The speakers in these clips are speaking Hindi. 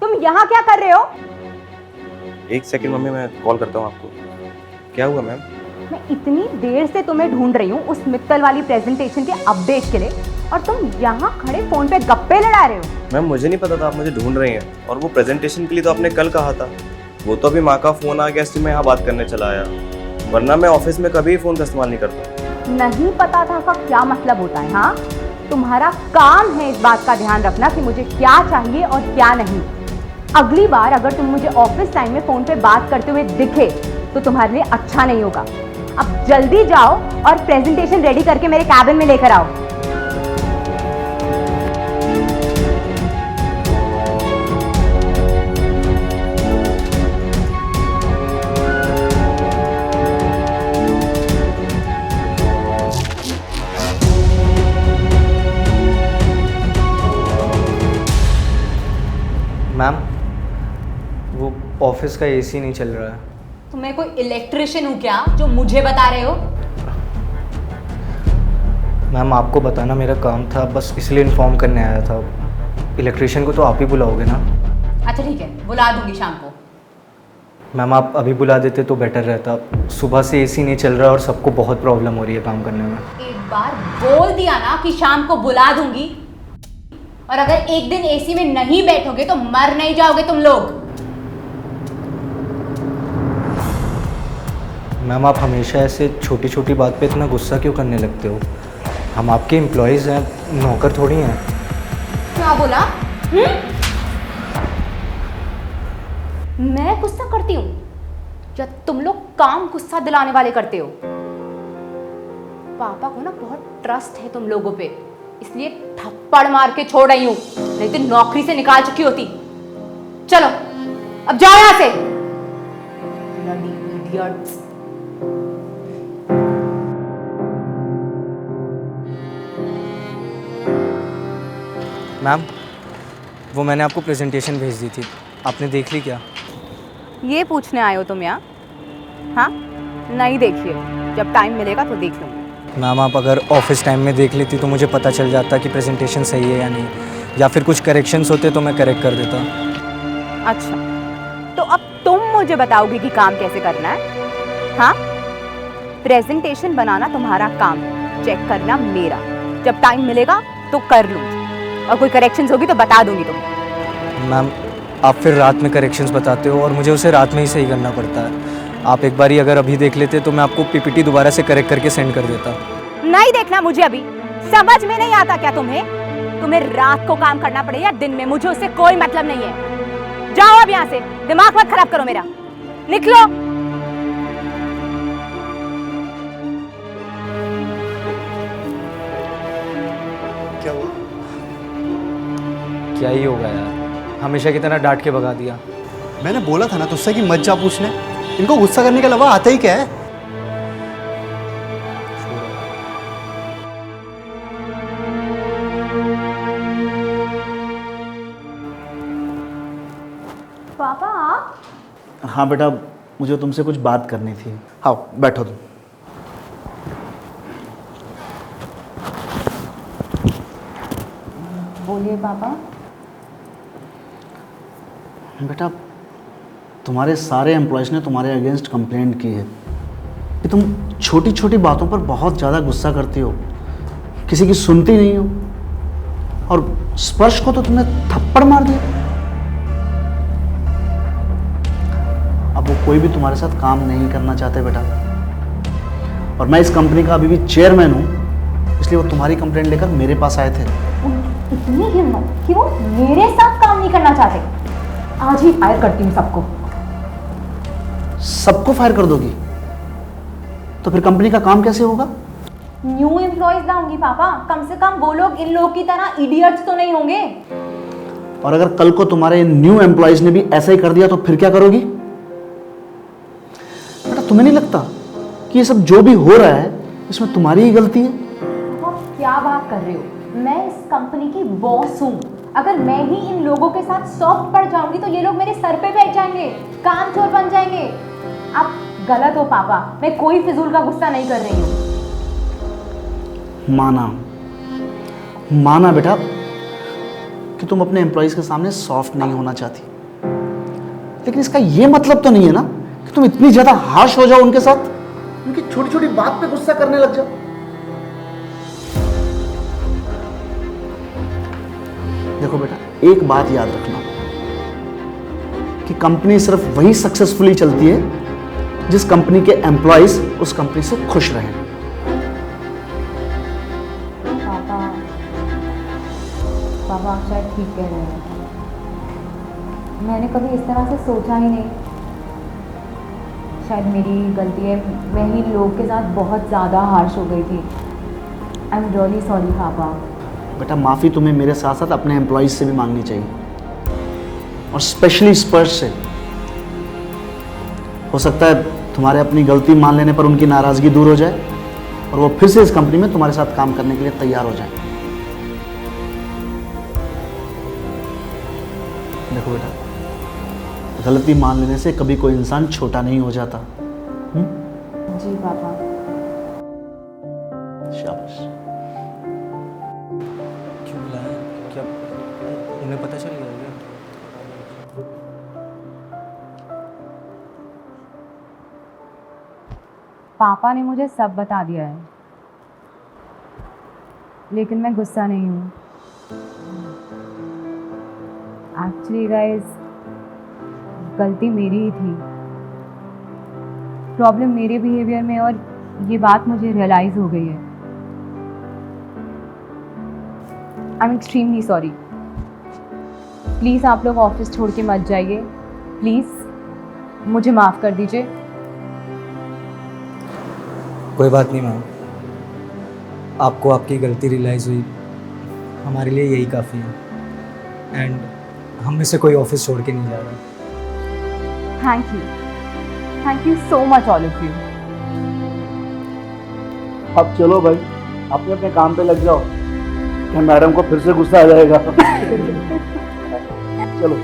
तुम यहाँ क्या कर रहे हो? एक सेकंड मम्मी, मैं कॉल करता हूँ आपको। क्या हुआ मैम? मैं इतनी देर से तुम्हें ढूंढ रही हूँ उस मित्तल वाली प्रेजेंटेशन के अपडेट के लिए, और तुम यहाँ खड़े फोन पे गप्पे लड़ा रहे हो। मैम मुझे नहीं पता था आप मुझे ढूंढ रही हैं, और वो प्रेजेंटेशन के लिए तो आपने कल कहा था। वो तो अभी माँ का फ़ोन आ गया इसलिए मैं यहाँ बात करने चला आया, वरना मैं ऑफिस में कभी फ़ोन का इस्तेमाल नहीं करता। नहीं पता था का क्या मतलब होता है? हाँ, तुम्हारा काम है इस बात का ध्यान रखना कि मुझे क्या चाहिए और क्या नहीं। अगली बार अगर तुम मुझे ऑफिस टाइम में फोन पे बात करते हुए दिखे तो तुम्हारे लिए अच्छा नहीं होगा। अब जल्दी जाओ और प्रेजेंटेशन रेडी करके मेरे कैबिन में लेकर आओ। मैम, वो ऑफिस का एसी नहीं चल रहा है। तो मैं कोई इलेक्ट्रिशियन हूँ क्या जो मुझे बता रहे हो? मैम आपको बताना मेरा काम था, बस इसलिए इन्फॉर्म करने आया था। इलेक्ट्रिशियन को तो आप ही बुलाओगे ना? अच्छा ठीक है, बुला दूंगी शाम को। मैम आप अभी बुला देते तो बेटर रहता। सुबह से एसी नहीं चल रहा और सबको बहुत प्रॉब्लम हो रही है काम करने में। एक बार बोल दिया ना कि शाम को बुला दूंगी, और अगर एक दिन एसी में नहीं बैठोगे तो मर नहीं जाओगे तुम लोग। मैम आप हमेशा ऐसे छोटी छोटी बात पे इतना गुस्सा क्यों करने लगते हो? हम आपके एम्प्लॉयज़ हैं, नौकर थोड़ी हैं। क्या बोला? मैं गुस्सा करती हूँ या तुम लोग काम गुस्सा दिलाने वाले करते हो? पापा को ना बहुत ट्रस्ट है तुम लोगों पे, इसलिए थप्पड़ मार के छोड़ रही हूँ, नहीं तो नौकरी से निकाल चुकी होती। चलो अब जाओ यहां से। Bloody idiots। मैम वो मैंने आपको प्रेजेंटेशन भेज दी थी, आपने देख ली क्या? ये पूछने आए हो तुम यहाँ? हाँ, नहीं देखिए, जब टाइम मिलेगा तो देख लूंगी। मैम आप अगर ऑफिस टाइम में देख लेती तो मुझे पता चल जाता कि प्रेजेंटेशन सही है या नहीं, या फिर कुछ करेक्शंस होते तो मैं करेक्ट कर देता। अच्छा, तो अब तुम मुझे बताओगे कि काम कैसे करना है? हाँ, प्रेजेंटेशन बनाना तुम्हारा काम, चेक करना मेरा। जब टाइम मिलेगा तो कर लूंगी, और कोई करेक्शंस होगी तो बता दूंगी तुम्हें। मैम आप फिर रात में करेक्शंस बताते हो और मुझे उसे रात में ही सही करना पड़ता है। आप एक बार ही अगर अभी देख लेते तो मैं आपको पीपीटी दोबारा से करेक्ट करके सेंड कर देता। नहीं देखना मुझे अभी, समझ में नहीं आता क्या तुम्हें रात को काम करना पड़े या दिन में, मुझे उससे कोई मतलब नहीं है। जाओ अब यहाँ से, दिमाग मत खराब करो मेरा, निकलो। क्या हुआ? क्या ही होगा यार, हमेशा की तरह डांट के भगा दिया। मैंने बोला था ना तुझसे कि मत जा पूछने। इनको गुस्सा करने के अलावा आता ही क्या है? पापा आप? हाँ बेटा, मुझे तुमसे कुछ बात करनी थी। हाँ बैठो तुम। बोलिए पापा। बेटा तुम्हारे सारे एम्प्लॉयज़ ने तुम्हारे अगेंस्ट कंप्लेंट की है कि तुम छोटी छोटी बातों पर बहुत ज़्यादा गुस्सा करती हो, किसी की सुनती नहीं हो, और स्पर्श को तो तुमने थप्पड़ मार दिया। अब वो कोई भी तुम्हारे साथ काम नहीं करना चाहते बेटा, और मैं इस कंपनी का अभी भी चेयरमैन हूँ, इसलिए वो तुम्हारी कंप्लेंट लेकर मेरे पास आए थे। इतनी हिम्मत कि वो मेरे साथ काम नहीं करना चाहते? आज ही फायर करती हूँ सबको। सबको फायर कर दोगी तो फिर कंपनी का काम कैसे होगा? न्यू एम्प्लॉयज लाऊंगी पापा, कम से कम वो लोग इन लोगों की तरह इडियट्स तो नहीं होंगे। और अगर कल को तुम्हारे न्यू एम्प्लॉयज ने भी ऐसा ही कर दिया तो फिर क्या करोगी? बेटा तुम्हें नहीं लगता कि ये सब जो भी हो रहा है इसमें तुम्हारी ही गलती है? आप क्या बात कर रहे हो? मैं इस कंपनी की बॉस हूँ। अगर मैं ही इन लोगों के साथ सॉफ्ट पड़ जाऊंगी तो ये लोग मेरे सर पे बैठ जाएंगे, काम चोर बन जाएंगे। आप गलत हो पापा, मैं कोई फिजूल का गुस्सा नहीं कर रही हूँ। माना बेटा कि तुम अपने एम्प्लॉयज के सामने सॉफ्ट नहीं होना चाहती, लेकिन इसका ये मतलब तो नहीं है ना कि तुम इतनी ज्यादा हार्श हो जाओ उनके साथ, उनकी छोटी छोटी बात पे गुस्सा करने लग जाओ। देखो बेटा, एक बात याद रखना कि कंपनी सिर्फ वही सक्सेसफुली चलती है जिस कंपनी के एम्प्लॉइज उस कंपनी से खुश रहें। पापा आप शायद ठीक कह रहे हैं। मैंने कभी इस तरह से सोचा ही नहीं। शायद मेरी गलती है, मैं ही लोग के साथ बहुत ज़्यादा हार्श हो गई थी। आई एम रियली सॉरी पापा। बेटा, माफ़ी तुम्हें मेरे साथ साथ अपने एम्प्लॉइज से भी मांगनी चाहिए, और स्पेशली स्पर्श से। हो सकता है तुम्हारे अपनी गलती मान लेने पर उनकी नाराज़गी दूर हो जाए और वो फिर से इस कंपनी में तुम्हारे साथ काम करने के लिए तैयार हो जाए। देखो बेटा, गलती मान लेने से कभी कोई इंसान छोटा नहीं हो जाता। जी पापा। शाबाश। क्यों बुलाया? क्या उन्हें पता चल गया क्या? पापा ने मुझे सब बता दिया है, लेकिन मैं गुस्सा नहीं हूँ। एक्चुअली गाइस, गलती मेरी ही थी। प्रॉब्लम मेरे बिहेवियर में, और ये बात मुझे रियलाइज हो गई है। I am extremely sorry. Please आप लोग ऑफिस छोड़ के मत जाइए। प्लीज़ मुझे माफ़ कर दीजिए। कोई बात नहीं मैम, आपको आपकी गलती रियलाइज़ हुई, हमारे लिए यही काफ़ी है। एंड हम में से कोई ऑफिस छोड़ के नहीं जा रहा। Thank you so much all of you. अब चलो भाई, अपने अपने काम पे लग जाओ, क्या मैडम को फिर से गुस्सा आ जाएगा। चलो।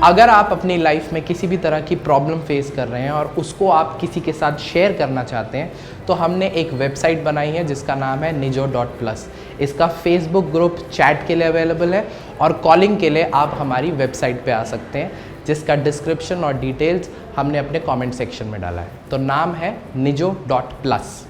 अगर आप अपनी लाइफ में किसी भी तरह की प्रॉब्लम फेस कर रहे हैं और उसको आप किसी के साथ शेयर करना चाहते हैं, तो हमने एक वेबसाइट बनाई है जिसका नाम है nijo.plus। इसका फेसबुक ग्रुप चैट के लिए अवेलेबल है, और कॉलिंग के लिए आप हमारी वेबसाइट पे आ सकते हैं, जिसका डिस्क्रिप्शन और डिटेल्स हमने अपने कमेंट सेक्शन में डाला है। तो नाम है nijo.plus।